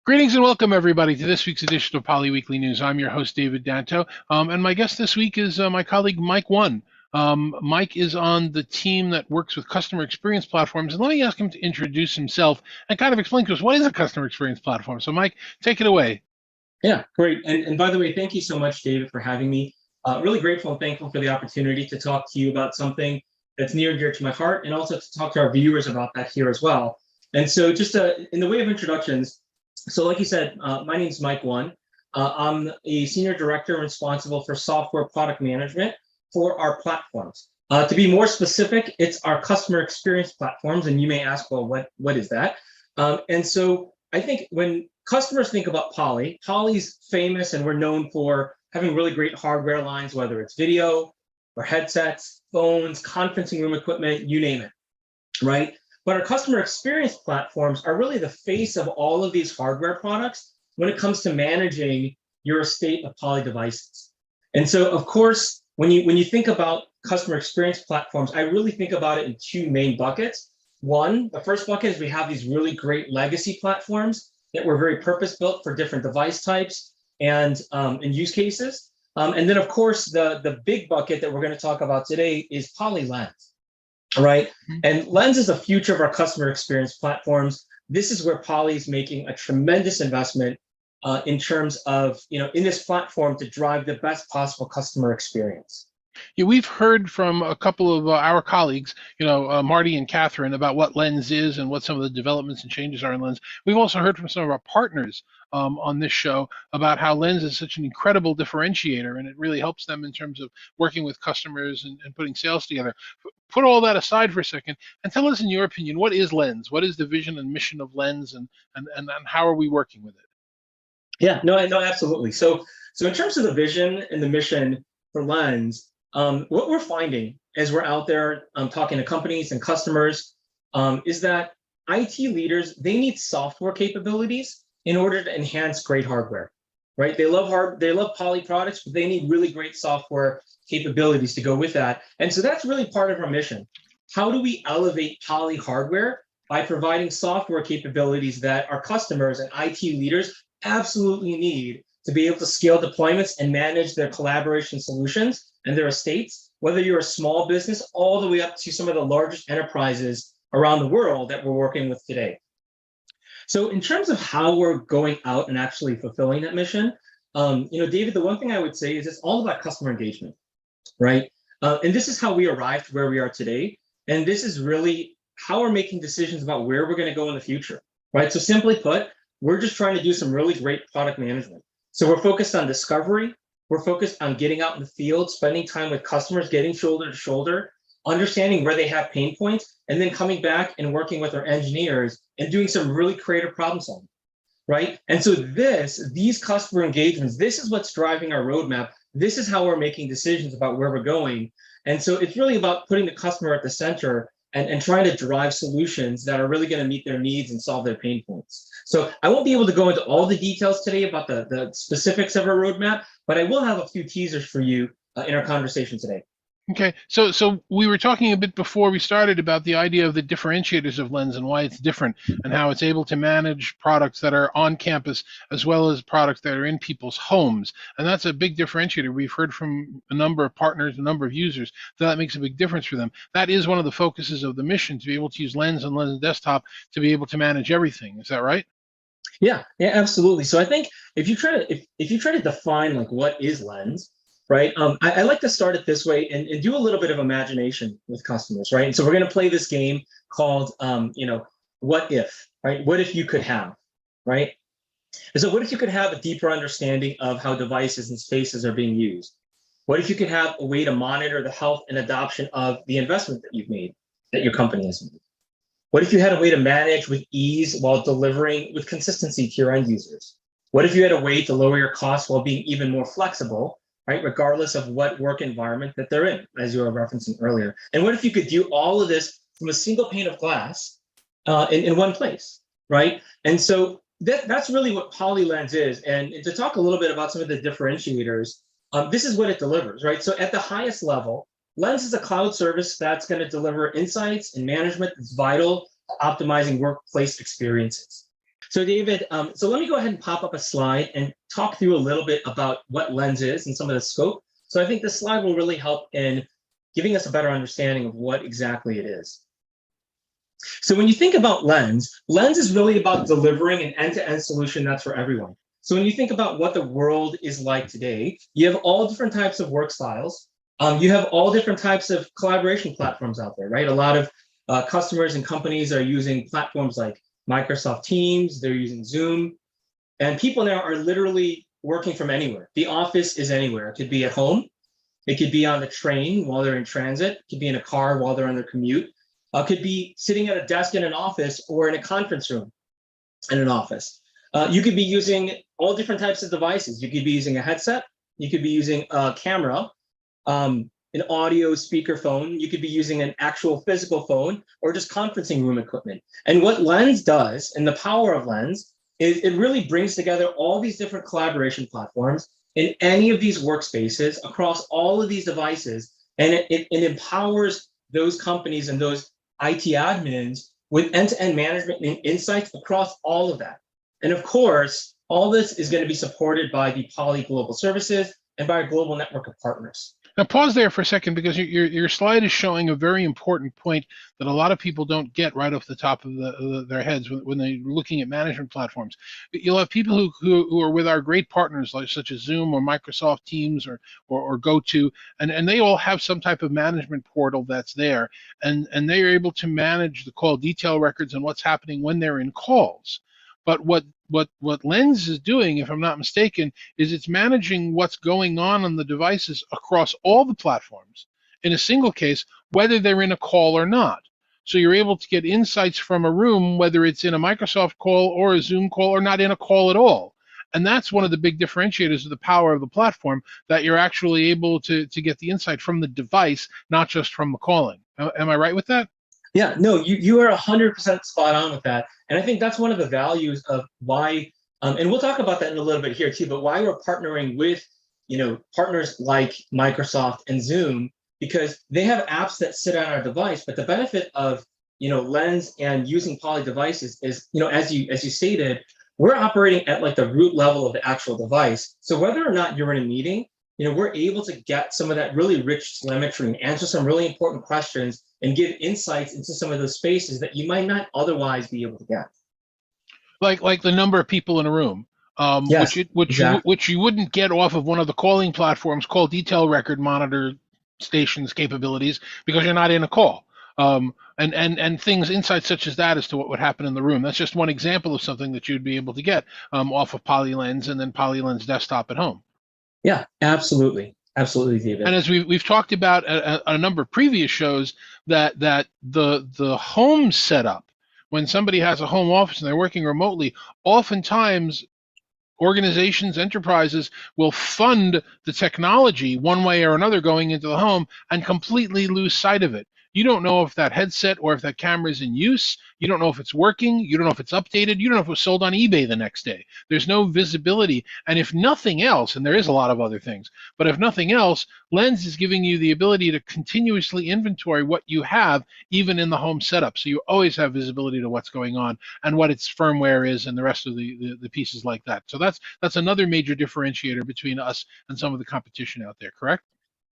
Greetings and welcome, everybody, to this week's edition of Poly Weekly News. I'm your host, David Danto, and my guest this week is my colleague, Mike One. Mike is on the team that works with customer experience platforms, and let me ask him to introduce himself and kind of explain to us what is a customer experience platform. So, Mike, take it away. Yeah, great. And by the way, thank you so much, David, for having me. Really grateful and thankful for the opportunity to talk to you about something that's near and dear to my heart, and also to talk to our viewers about that here as well. And so just in the way of introductions, so like you said, my name is Mike One. I'm a senior director responsible for software product management for our platforms. To be more specific, it's our customer experience platforms. And you may ask, well, what is that? And so I think when customers think about Poly, Poly's famous and we're known for having really great hardware lines, whether it's video or headsets, phones, conferencing room equipment, you name it, right? But our customer experience platforms are really the face of all of these hardware products when it comes to managing your estate of Poly devices. And so, of course, when you think about customer experience platforms, I really think about it in two main buckets. One, the first bucket is we have these really great legacy platforms that were very purpose-built for different device types and use cases. And then, of course, the big bucket that we're going to talk about today is Poly Lens. Right. And Lens is the future of our customer experience platforms. This is where Poly is making a tremendous investment in terms of, in this platform to drive the best possible customer experience. Yeah, we've heard from a couple of our colleagues, Marty and Catherine, about what Lens is and what some of the developments and changes are in Lens. We've also heard from some of our partners on this show about how Lens is such an incredible differentiator, and it really helps them in terms of working with customers and putting sales together. Put all that aside for a second and tell us, in your opinion, what is Lens? What is the vision and mission of Lens, and how are we working with it? Yeah, no, absolutely. So in terms of the vision and the mission for Lens, what we're finding as we're out there talking to companies and customers is that IT leaders, they need software capabilities in order to enhance great hardware, right? They love Poly products, but they need really great software capabilities to go with that. And so that's really part of our mission. How do we elevate Poly hardware? By providing software capabilities that our customers and IT leaders absolutely need to be able to scale deployments and manage their collaboration solutions and their estates, whether you're a small business all the way up to some of the largest enterprises around the world that we're working with today. So in terms of how we're going out and actually fulfilling that mission, David, the one thing I would say is it's all about customer engagement, right? And this is how we arrived where we are today. And this is really how we're making decisions about where we're going to go in the future, right? So simply put, we're just trying to do some really great product management. So we're focused on discovery. We're focused on getting out in the field, spending time with customers, getting shoulder to shoulder, understanding where they have pain points, and then coming back and working with our engineers and doing some really creative problem solving, right? And so these customer engagements, this is what's driving our roadmap. This is how we're making decisions about where we're going. And so it's really about putting the customer at the center and trying to drive solutions that are really going to meet their needs and solve their pain points. So I won't be able to go into all the details today about the specifics of our roadmap, but I will have a few teasers for you in our conversation today. Okay, so we were talking a bit before we started about the idea of the differentiators of Lens and why it's different and how it's able to manage products that are on campus as well as products that are in people's homes. And that's a big differentiator. We've heard from a number of partners, a number of users, that makes a big difference for them. That is one of the focuses of the mission, to be able to use Lens and Lens Desktop to be able to manage everything. Is that right? Yeah, absolutely. So I think if you try to define like what is Lens, right? I like to start it this way and do a little bit of imagination with customers, right? And so we're going to play this game called, what if, right? What if you could have, right? And so what if you could have a deeper understanding of how devices and spaces are being used? What if you could have a way to monitor the health and adoption of the investment that you've made, that your company has made? What if you had a way to manage with ease while delivering with consistency to your end users? What if you had a way to lower your costs while being even more flexible, right, regardless of what work environment that they're in, as you were referencing earlier? And what if you could do all of this from a single pane of glass in one place, right? And so that's really what Poly Lens is. And to talk a little bit about some of the differentiators, this is what it delivers, right? So at the highest level, Lens is a cloud service that's going to deliver insights and management that's vital to optimizing workplace experiences. So David, so let me go ahead and pop up a slide and talk through a little bit about what Lens is and some of the scope. So I think this slide will really help in giving us a better understanding of what exactly it is. So when you think about Lens is really about delivering an end-to-end solution that's for everyone. So when you think about what the world is like today, you have all different types of work styles. You have all different types of collaboration platforms out there, right? A lot of customers and companies are using platforms like Microsoft Teams, they're using Zoom, and people now are literally working from anywhere. The office is anywhere. It could be at home, it could be on the train while they're in transit, it could be in a car while they're on their commute, could be sitting at a desk in an office or in a conference room in an office. You could be using all different types of devices. You could be using a headset, you could be using a camera, an audio speakerphone, you could be using an actual physical phone, or just conferencing room equipment. And what Lens does, and the power of Lens, is it really brings together all these different collaboration platforms in any of these workspaces across all of these devices, and it empowers those companies and those IT admins with end-to-end management and insights across all of that. And of course, all this is going to be supported by the Poly Global Services and by a global network of partners. Now, pause there for a second because your slide is showing a very important point that a lot of people don't get right off the top of their heads when they're looking at management platforms. You'll have people who are with our great partners, like such as Zoom or Microsoft Teams or GoTo, and they all have some type of management portal that's there, and they are able to manage the call detail records and what's happening when they're in calls. But what Lens is doing, if I'm not mistaken, is it's managing what's going on the devices across all the platforms in a single case, whether they're in a call or not. So you're able to get insights from a room, whether it's in a Microsoft call or a Zoom call or not in a call at all. And that's one of the big differentiators of the power of the platform, that you're actually able to get the insight from the device, not just from the calling. Am I right with that? Yeah, no, you are 100% spot on with that. And I think that's one of the values of why, and we'll talk about that in a little bit here too, but why we're partnering with, partners like Microsoft and Zoom, because they have apps that sit on our device. But the benefit of, Lens and using Poly devices is, as you stated, we're operating at like the root level of the actual device. So whether or not you're in a meeting, we're able to get some of that really rich telemetry and answer some really important questions and give insights into some of those spaces that you might not otherwise be able to get. Like the number of people in a room, Yes, exactly. which you wouldn't get off of one of the calling platforms called detail record monitor stations capabilities because you're not in a call. And things insights such as that as to what would happen in the room. That's just one example of something that you'd be able to get off of PolyLens and then PolyLens desktop at home. Yeah, absolutely. Absolutely, David. And as we've talked about a number of previous shows, that the home setup, when somebody has a home office and they're working remotely, oftentimes organizations, enterprises will fund the technology one way or another going into the home and completely lose sight of it. You don't know if that headset or if that camera is in use. You don't know if it's working. You don't know if it's updated. You don't know if it was sold on eBay the next day. There's no visibility. And if nothing else, and there is a lot of other things, but if nothing else, Lens is giving you the ability to continuously inventory what you have, even in the home setup. So you always have visibility to what's going on and what its firmware is and the rest of the pieces like that. So that's another major differentiator between us and some of the competition out there, correct?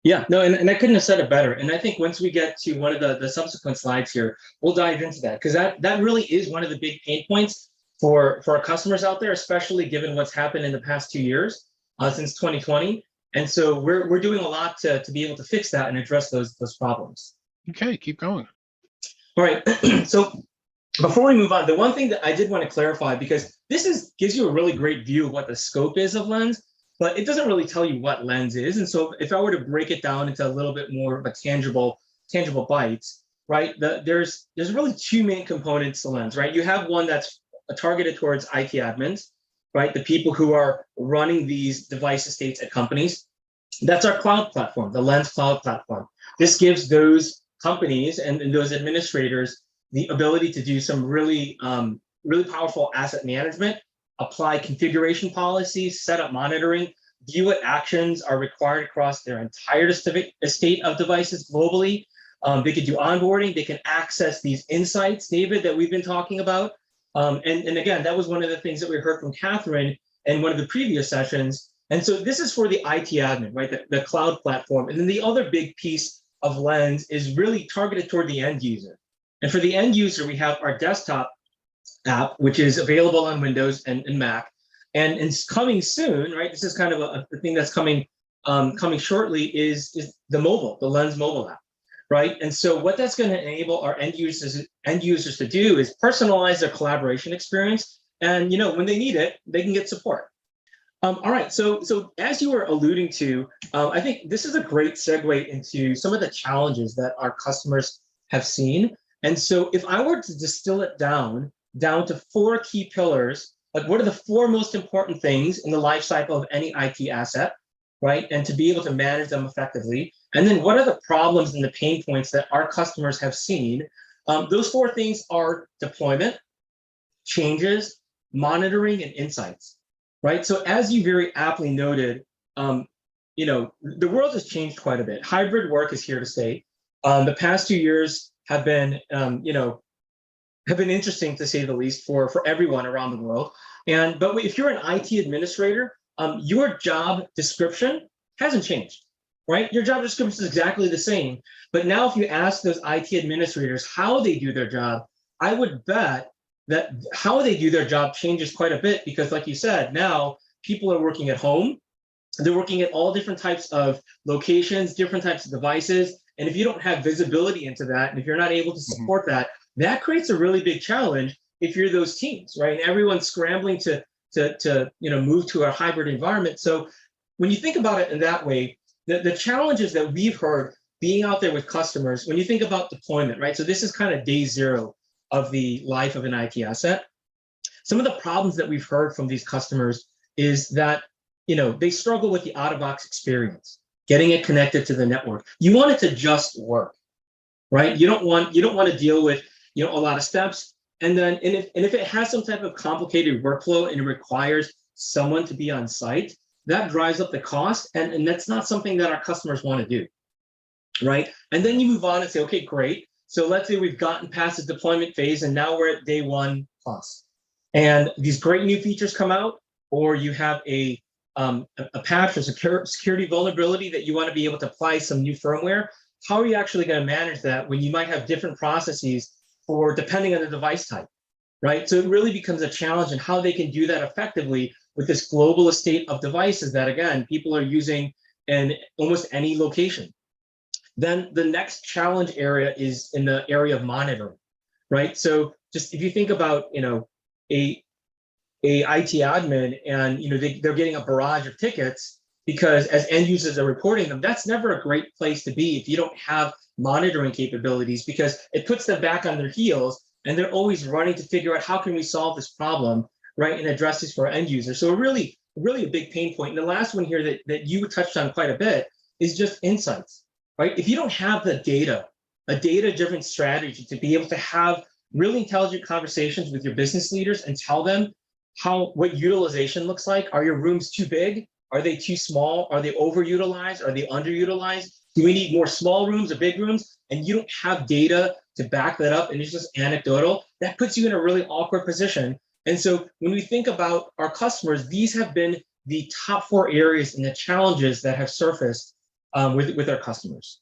Yeah, no, and I couldn't have said it better. And I think once we get to one of the subsequent slides here, we'll dive into that, because that really is one of the big pain points for our customers out there, especially given what's happened in the past 2 years since 2020. And so we're doing a lot to be able to fix that and address those problems. Okay, keep going. All right. So before we move on, the one thing that I did want to clarify, because this gives you a really great view of what the scope is of Lens, but it doesn't really tell you what Lens is. And so if I were to break it down into a little bit more of a tangible bites, right? There's really two main components to Lens, right? You have one that's targeted towards IT admins, right? The people who are running these device estates at companies. That's our cloud platform, the Lens cloud platform. This gives those companies and those administrators the ability to do some really powerful asset management, apply configuration policies, set up monitoring, view what actions are required across their entire estate of devices globally. They can do onboarding. They can access these insights, David, that we've been talking about. And again, that was one of the things that we heard from Catherine in one of the previous sessions. And so this is for the IT admin, right? The cloud platform. And then the other big piece of Lens is really targeted toward the end user. And for the end user, we have our desktop app, which is available on Windows and Mac. And it's coming soon, right? This is kind of a thing that's coming shortly is the Lens mobile app, right? And so what that's going to enable our end users to do is personalize their collaboration experience. And when they need it, they can get support. All right, so as you were alluding to, I think this is a great segue into some of the challenges that our customers have seen. And so if I were to distill it down to four key pillars, like what are the four most important things in the life cycle of any IT asset, right? And to be able to manage them effectively. And then what are the problems and the pain points that our customers have seen? Those four things are deployment, changes, monitoring, and insights, right? So as you very aptly noted, the world has changed quite a bit. Hybrid work is here to stay. The past 2 years have been, have been interesting to say the least for everyone around the world. But if you're an IT administrator, your job description hasn't changed, right? Your job description is exactly the same. But now if you ask those IT administrators how they do their job, I would bet that how they do their job changes quite a bit because like you said, now people are working at home. They're working at all different types of locations, different types of devices. And if you don't have visibility into that, and if you're not able to support that, that creates a really big challenge if you're those teams, right? And everyone's scrambling to move to a hybrid environment. So when you think about it in that way, the challenges that we've heard being out there with customers, when you think about deployment, right? So this is kind of day zero of the life of an IT asset. Some of the problems that we've heard from these customers is that they struggle with the out-of-box experience, getting it connected to the network. You want it to just work, right? You don't want to deal with a lot of steps. And if it has some type of complicated workflow and it requires someone to be on site, that drives up the cost, and that's not something that our customers want to do, right? And then you move on and say, okay, great. So let's say we've gotten past the deployment phase and now we're at day 1+. And these great new features come out, or you have a patch or security vulnerability that you want to be able to apply some new firmware. How are you actually going to manage that when you might have different processes for depending on the device type, right? So it really becomes a challenge in how they can do that effectively with this global estate of devices that, again, people are using in almost any location. Then the next challenge area is in the area of monitoring, right? So just if you think about, a IT admin and, they're getting a barrage of tickets because as end users are reporting them, that's never a great place to be if you don't have monitoring capabilities, because it puts them back on their heels and they're always running to figure out how can we solve this problem, right, and address this for our end users. So really a big pain point. And the last one here that you touched on quite a bit is just insights, right? If you don't have the data, a data-driven strategy to be able to have really intelligent conversations with your business leaders and tell them what utilization looks like. Are your rooms too big? Are they too small? Are they overutilized? Are they underutilized? Do we need more small rooms or big rooms? And you don't have data to back that up and it's just anecdotal. That puts you in a really awkward position. And so when we think about our customers, these have been the top 4 areas and the challenges that have surfaced with our customers.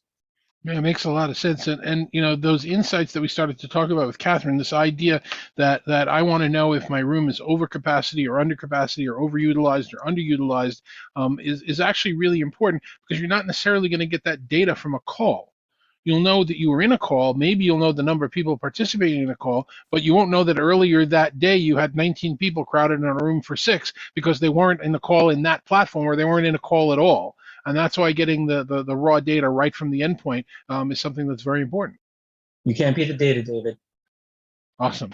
Yeah, it makes a lot of sense, and those insights that we started to talk about with Catherine, this idea that I want to know if my room is over capacity or under capacity or overutilized or underutilized, is actually really important because you're not necessarily going to get that data from a call. You'll know that you were in a call. Maybe you'll know the number of people participating in a call, but you won't know that earlier that day you had 19 people crowded in a room for 6 because they weren't in the call in that platform or they weren't in a call at all. And that's why getting the raw data right from the endpoint is something that's very important. You can't beat the data, David. Awesome.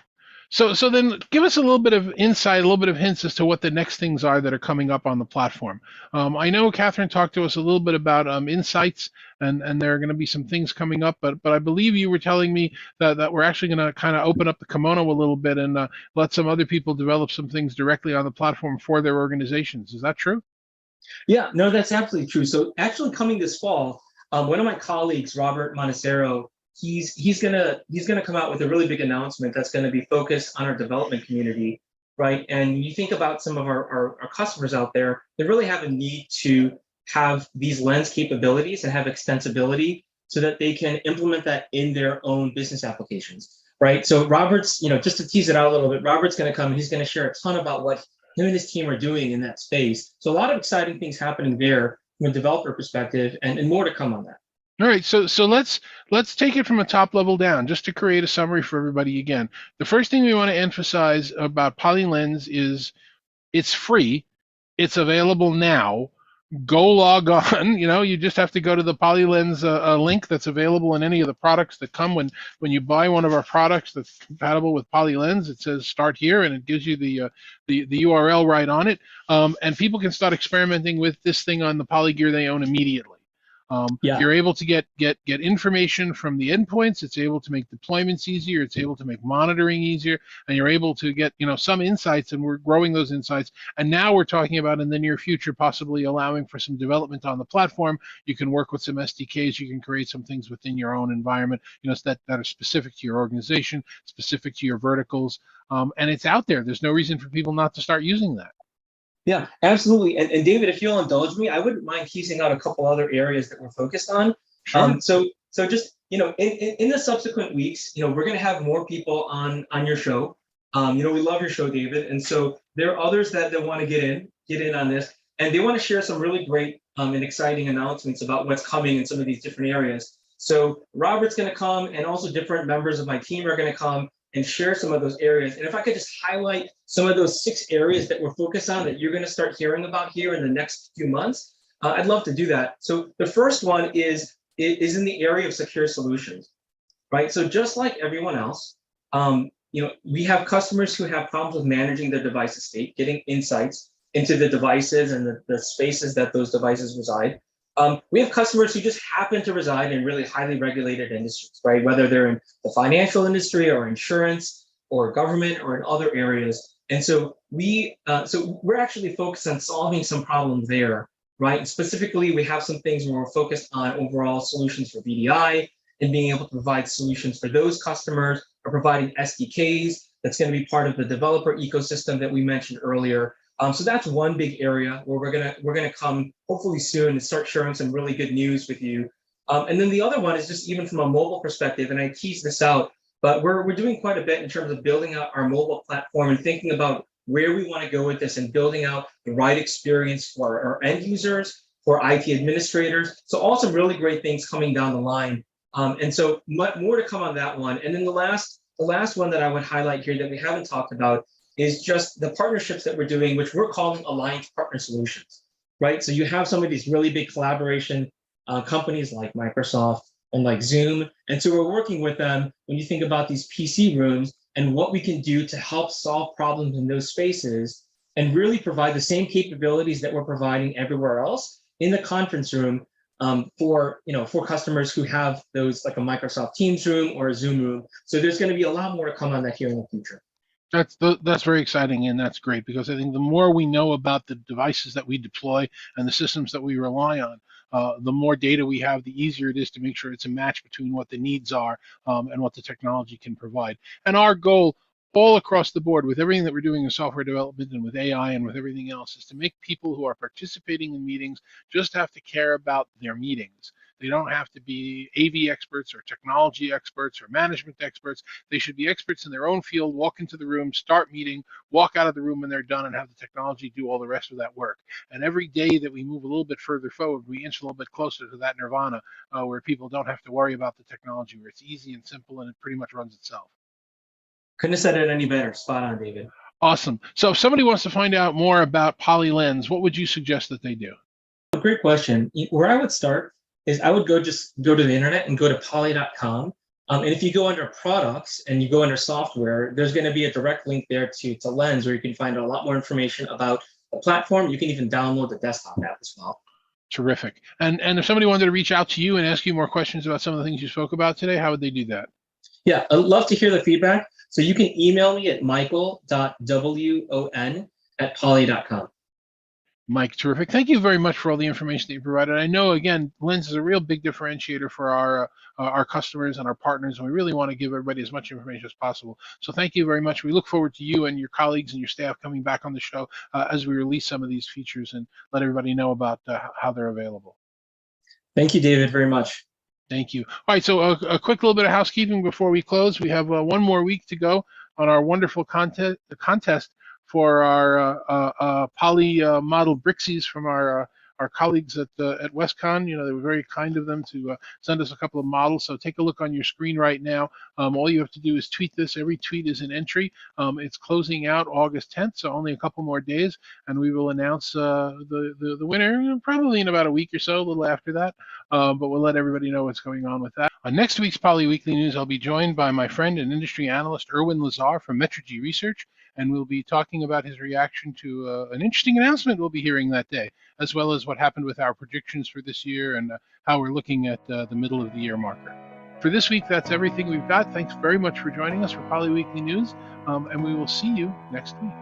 So then give us a little bit of insight, a little bit of hints as to what the next things are that are coming up on the platform. I know Catherine talked to us a little bit about insights, and there are going to be some things coming up, but I believe you were telling me that we're actually going to kind of open up the kimono a little bit and let some other people develop some things directly on the platform for their organizations. Is that true? Yeah, no, that's absolutely true. So actually coming this fall, one of my colleagues, Robert Montecero, he's gonna come out with a really big announcement that's going to be focused on our development community, right? And you think about some of our customers out there, they really have a need to have these lens capabilities and have extensibility so that they can implement that in their own business applications, right? So Robert's, just to tease it out a little bit, Robert's going to come and he's going to share a ton about what him and his team are doing in that space. So a lot of exciting things happening there from a developer perspective, and more to come on that. All right, so let's take it from a top level down, just to create a summary for everybody again. The first thing we want to emphasize about PolyLens is it's free, it's available now. Go log on. You just have to go to the PolyLens link that's available in any of the products that come when you buy one of our products that's compatible with PolyLens. It says start here, and it gives you the URL right on it. And people can start experimenting with this thing on the Polygear they own immediately. Yeah. You're able to get information from the endpoints. It's able to make deployments easier. It's able to make monitoring easier, and you're able to get some insights, and we're growing those insights. And now we're talking about in the near future possibly allowing for some development on the platform. You can work with some SDKs. You can create some things within your own environment, that are specific to your organization, specific to your verticals, and it's out there. There's no reason for people not to start using that. Yeah, absolutely. And David, if you'll indulge me, I wouldn't mind teasing out a couple other areas that we're focused on. Sure. So just in the subsequent weeks, we're going to have more people on your show. We love your show, David, and so there are others that want to get in on this, and they want to share some really great and exciting announcements about what's coming in some of these different areas. So Robert's going to come, and also different members of my team are going to come and share some of those areas. And if I could just highlight some of those 6 areas that we're focused on that you're going to start hearing about here in the next few months, I'd love to do that. So the first one is in the area of secure solutions, right? So just like everyone else, we have customers who have problems with managing their device estate, getting insights into the devices and the spaces that those devices reside. We have customers who just happen to reside in really highly regulated industries, right? Whether they're in the financial industry or insurance or government or in other areas. And so we're actually focused on solving some problems there, right? And specifically, we have some things where we're focused on overall solutions for VDI and being able to provide solutions for those customers, or providing SDKs that's going to be part of the developer ecosystem that we mentioned earlier. So that's one big area where we're gonna come hopefully soon and start sharing some really good news with you. And then the other one is just even from a mobile perspective, and I teased this out, but we're doing quite a bit in terms of building out our mobile platform and thinking about where we want to go with this and building out the right experience for our end users, for IT administrators. So all some really great things coming down the line. And so more to come on that one. And then the last one that I would highlight here that we haven't talked about is just the partnerships that we're doing, which we're calling Alliance Partner Solutions, right? So you have some of these really big collaboration companies like Microsoft and like Zoom. And so we're working with them when you think about these PC rooms and what we can do to help solve problems in those spaces and really provide the same capabilities that we're providing everywhere else in the conference room for customers who have those, like a Microsoft Teams room or a Zoom room. So there's going to be a lot more to come on that here in the future. That's very exciting, and that's great, because I think the more we know about the devices that we deploy and the systems that we rely on, the more data we have, the easier it is to make sure it's a match between what the needs are and what the technology can provide. And our goal all across the board with everything that we're doing in software development and with AI and with everything else is to make people who are participating in meetings just have to care about their meetings. They don't have to be AV experts or technology experts or management experts. They should be experts in their own field, walk into the room, start meeting, walk out of the room when they're done, and have the technology do all the rest of that work. And every day that we move a little bit further forward, we inch a little bit closer to that nirvana where people don't have to worry about the technology, where it's easy and simple and it pretty much runs itself. Couldn't have said it any better. Spot on, David. Awesome. So if somebody wants to find out more about PolyLens, what would you suggest that they do? Great question. Where I would start is I would go to the internet and go to poly.com. And if you go under products and you go under software, there's going to be a direct link there to Lens, where you can find a lot more information about the platform. You can even download the desktop app as well. Terrific. And if somebody wanted to reach out to you and ask you more questions about some of the things you spoke about today, how would they do that? Yeah, I'd love to hear the feedback. So you can email me at michael.won@poly.com. Mike, terrific. Thank you very much for all the information that you provided. I know, again, Lens is a real big differentiator for our customers and our partners, and we really want to give everybody as much information as possible. So thank you very much. We look forward to you and your colleagues and your staff coming back on the show as we release some of these features and let everybody know about how they're available. Thank you, David, very much. Thank you. All right, so a quick little bit of housekeeping before we close. We have one more week to go on our wonderful contest for our poly model Brixies from our colleagues at Westcon. You know, they were very kind of them to send us a couple of models. So take a look on your screen right now. All you have to do is tweet this. Every tweet is an entry. It's closing out August 10th, so only a couple more days, and we will announce the winner probably in about a week or so, a little after that. But we'll let everybody know what's going on with that. On next week's Poly Weekly News, I'll be joined by my friend and industry analyst Erwin Lazar from Metrigy Research, and we'll be talking about his reaction to an interesting announcement we'll be hearing that day, as well as what happened with our predictions for this year and how we're looking at the middle of the year marker. For this week, that's everything we've got. Thanks very much for joining us for Poly Weekly News, and we will see you next week.